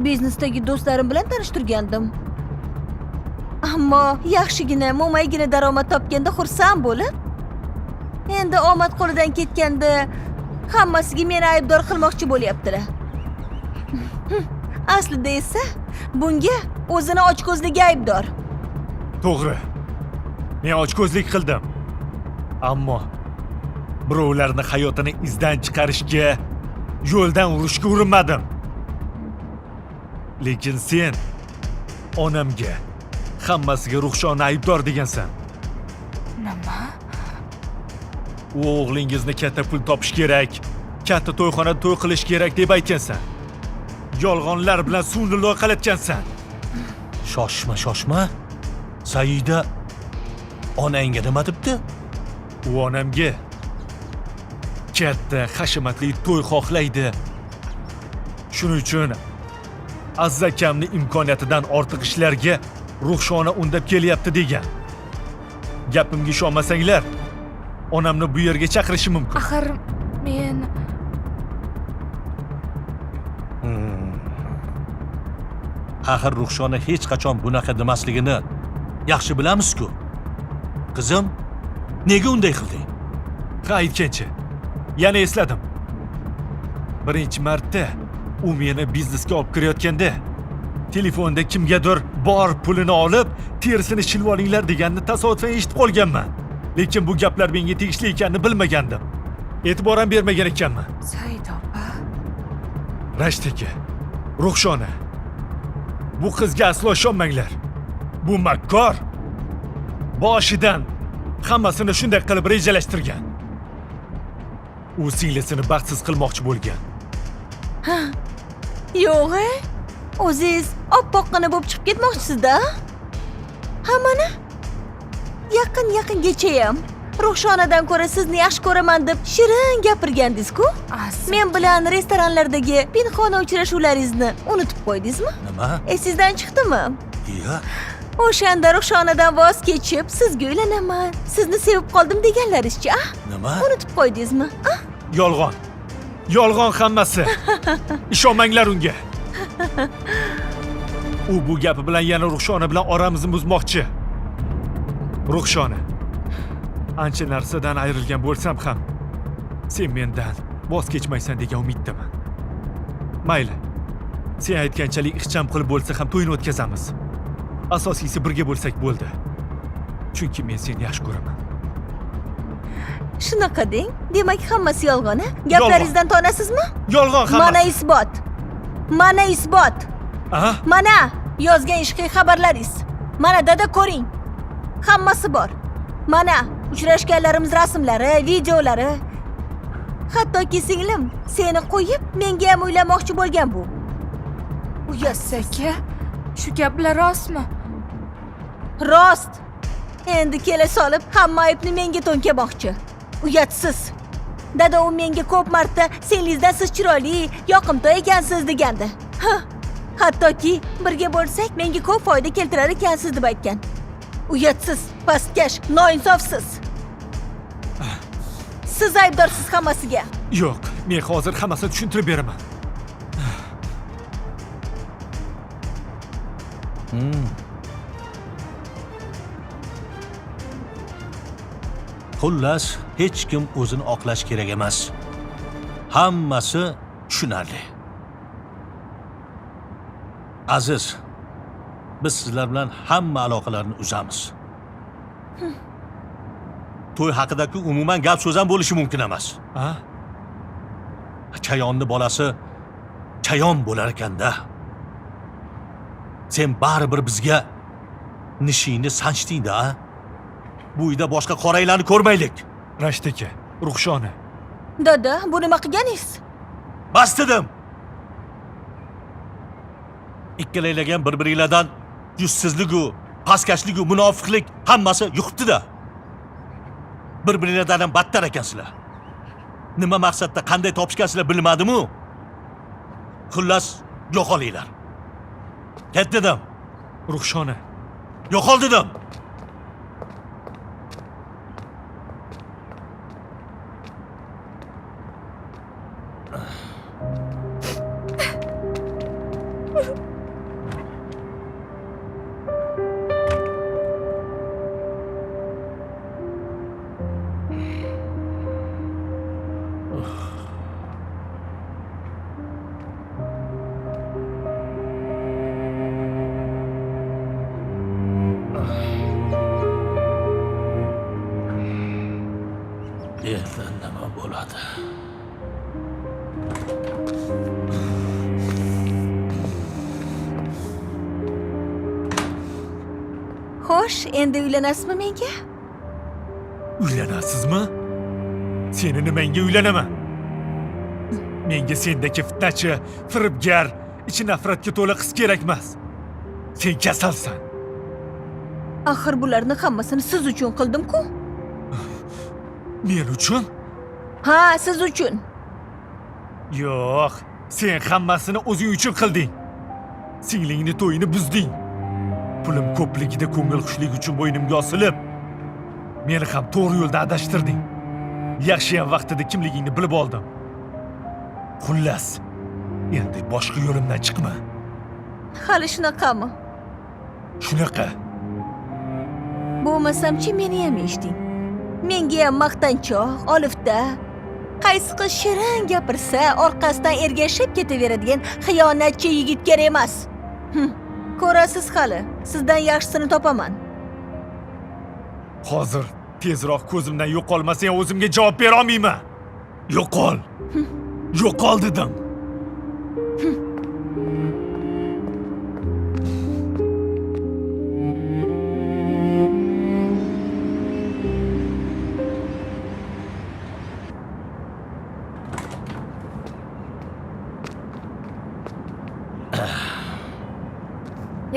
biznesdagi do'stlarim bilan tanishtirgandim. Ammo yaxshigina, mo'maygina daromad topganda xursand bo'lib, endi omad qo'lidan ketganda hammasiga meni aybdor qilmoqchi bo'lyaptilar. Aslida esa bunga o'zini ochko'zligi aybdor. To'g'ri. Men ochko'zlik qildim. Ammo birovlarning hayotini izdan chiqarishga, yo'ldan urishga urinmadim. Lekin sen onamga, hammasiga Ruxshonni aybdor degansan. Nima? U o'g'lingizni katta pul topish kerak, katta to'yxonada to'y qilish kerak deb aytgansan. Yolg'onlar bilan suvni loyqalatgansan. Shoshma. Saida onangga nima debdi? U onamga katta hashamatli to'y xohlaydi. Shuning uchun Aziz akamning imkoniyatidan ortiq ishlarga Ruxshona undab kelyapti degan. Gapimga ishonmasanglar, onamni bu yerga chaqirishim mumkin. Axir men Axir Ruxshona hech qachon bunaqa demasligini yaxshi bilamiz-ku. Qizim, nega unday qilding? Ha, aytgancha. Yana esladim. Birinchi marta u meni biznesga olib kirayotganda telefonda kimgadir bor pulini olib, terisini shilib olinglar deganini tasodifan eshitib qolganman. Lekin bu gaplar menga tegishli ekanini bilmagandim. E'tibor ham bermagan ekanman. Said opa. Rashid aka, Ruxshona, bu qizga aslo ishonmanglar. Bu makkor. Boshidan hammasini shunday qilib rejalashtirgan. U singlisini baxtsiz qilmoqchi bo'lgan. Yo'q-e. O'zingiz oppoqqina bo'lib chiqib ketmoqchisizda? Ha mana. Yaqingacha Ruxshonadan ko'ra sizni yaxshi ko'raman deb shirin gapirgandingiz-ku. Men bilan restoranlardagi pinhona uchrashuvlaringizni unutib qo'ydingizmi? Nima? Esingizdan chiqdimi? Yo'q. O'shanda Ruxshonadan voz kechib, sizga uylanaman, sizni sevib qoldim deganlaringiz-chi? Nima? Unutib qo'ydingizmi? Yolg'on. Yolg'on hammasi. Ishonmanglar unga. U bu gapi bilan yana Ruxshona bilan oramizni buzmoqchi. Ruxshona. Ancha narsadan ayrilgan bo'lsam ham, sen mendan voz kechmaysan degan umiddaman. Mayli. Sen aytganchalik ixcham qilib bo'lsa ham to'yini o'tkazamiz. Asosiysi birga bo'lsak bo'ldi. Chunki men seni yaxshi ko'raman. Shunaqa deng. Demak, hammasi yolg'on-a? Gaplaringizdan tonasizmi? Yolg'on hammasi. Mana isbot. Mana isbot. Aha. Mana yozgan ishqiy xabarlaringiz. Mana dada ko'ring. Hammasi bor. Mana uchrashganlarimiz rasmlari, videolari. Hattoki singlim seni qo'yib menga ham uylanmoqchi bo'lgan bu. Aka, shu gaplar rostmi? Rost. Endi kela solib hamma aybni menga to'nkamoqchi. Uyatsiz. Dada u menga ko'p marta seningizdan siz chiroyli, yoqimtoy ekansiz degandi. Hattoki birga bo'lsak menga ko'p foyda keltirar ekansiz deb aytgan. Uyatsiz, pastkash, noinsofsiz. Siz aybdorsiz hammasiga. Yo'q, men hozir hammasini tushuntirib beraman. Xullas, hech kim o'zini oqlash kerak emas. Hammasi tushunarli. Aziz, biz sizlar bilan hamma aloqalarni uzamiz. To'y haqidagi umuman gap so'z ham bo'lishi mumkin emas. Ha? Chayonni bolasi chayon bo'lar ekanda. Sen baribir bizga nishingni sanchding-da. Bu uyda boshqa qoraylarni ko'rmaylik. Rashid aka, Ruxshona. Dada, bu nima qilganingiz? Bas dedim. Ikkalaylagan bir-biringlardan yuzsizligu, pastkashligu, munofiqlik hammasi yuqibdi-da. Bir-biringlardan ham battar ekansizlar. Nima maqsadda qanday topishgansizlar bilmadim-u. Xullas, yo'qolinglar. Ket dedim. Ruxshona. Yo'qol dedim. Endi nima bo'ladi? Xo'sh, endi uylanasizmi menga? Uylanasizmi? Seni nimanga uylanaman? Menga sendagi fitnachi, firibgar, ichi nafratga to'la qiz kerak emas. Sen kasalsan. Axir bularni hammasini siz uchun qildim-ku. Men uchun? Ha, siz uchun. Yo'q, sen hammasini o'zing uchun qilding. Singlingni to'yini buzding. Pulim ko'pligida ko'ngil xushlik uchun bo'ynimga osilib, meni ham to'g'ri yo'lda adashtirding. Yaxshiyam vaqtida kimligingni bilib oldim. Xullas, endi boshqa yo'limdan chiqma. Hali shunaqami? Shunaqa. Bo'lmasam-chi meni ham eshiting. Menga ham maqtanchoq, olifta, qaysi qiz shirin gapirsa, orqasidan ergashib ketaveradigan xiyonatchi yigit kerak emas. Ko'rasiz hali, sizdan yaxshisini topaman. Hozir tezroq ko'zimdan yo'qolmasang, o'zimga javob bera olmayman. Yo'qol. Yo'qol dedim.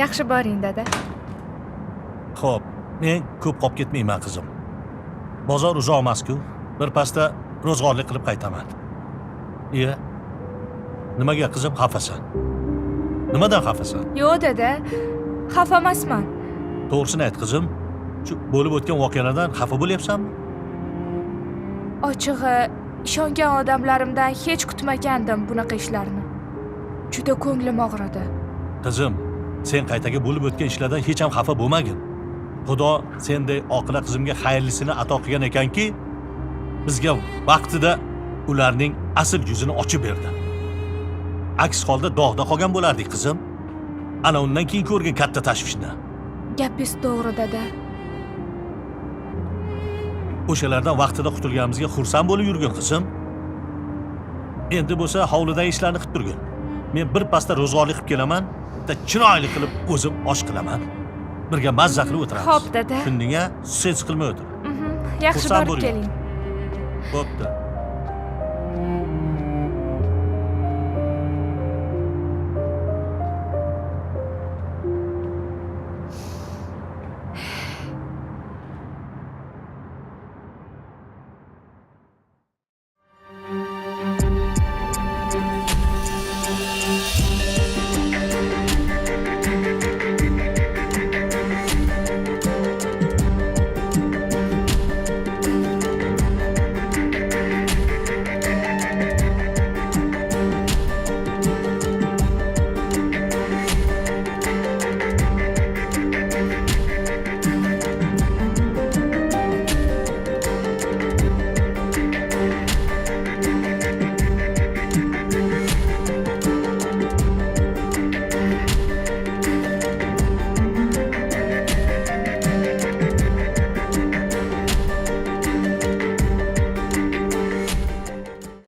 Yaxshi boring, dada. Xo'p, men ko'p qolib ketmayman qizim. Bozor uzoq emas-ku. Bir pasda ro'zg'orlik qilib qaytaman. Iya. Nimaga qizim xafasan? Nimadan xafasan? Yo'q, dada. Xafa emasman. To'g'risini ayt qizim. Shu bo'lib o'tgan voqealardan xafa bo'lyapsanmi? Ochig'i, ishongan odamlarimdan hech kutmagandim bunaqa ishlarni. Juda ko'nglim og'ridi. Qizim, sen qaytaga bo'lib o'tgan ishlardan hech ham xafa bo'lmagin. Xudo senday oqila qizimga xayrlisini ato qilgan ekanki, bizga vaqtida ularning asl yuzini ochib berdi. Aks holda dog'da qolgan bo'lardik qizim. Ana undan keyin ko'rgan katta tashvishni. Gapingiz to'g'ri, dada. O'shalardan vaqtida qutulganimizga xursand bo'lib yurgin qizim. Endi bo'lsa hovlidagi ishlarni qilib turgin. Men bir pasda ro'zg'orlik qilib kelaman, bitta chiroyli qilib o'zim osh qilaman. Birga mazza qilib o'tiramiz. Xo'p, dada. Tushunding-a? Sens qilmay o'tir. Yaxshi Xursand borib bo'ling. keling. Bo'pti.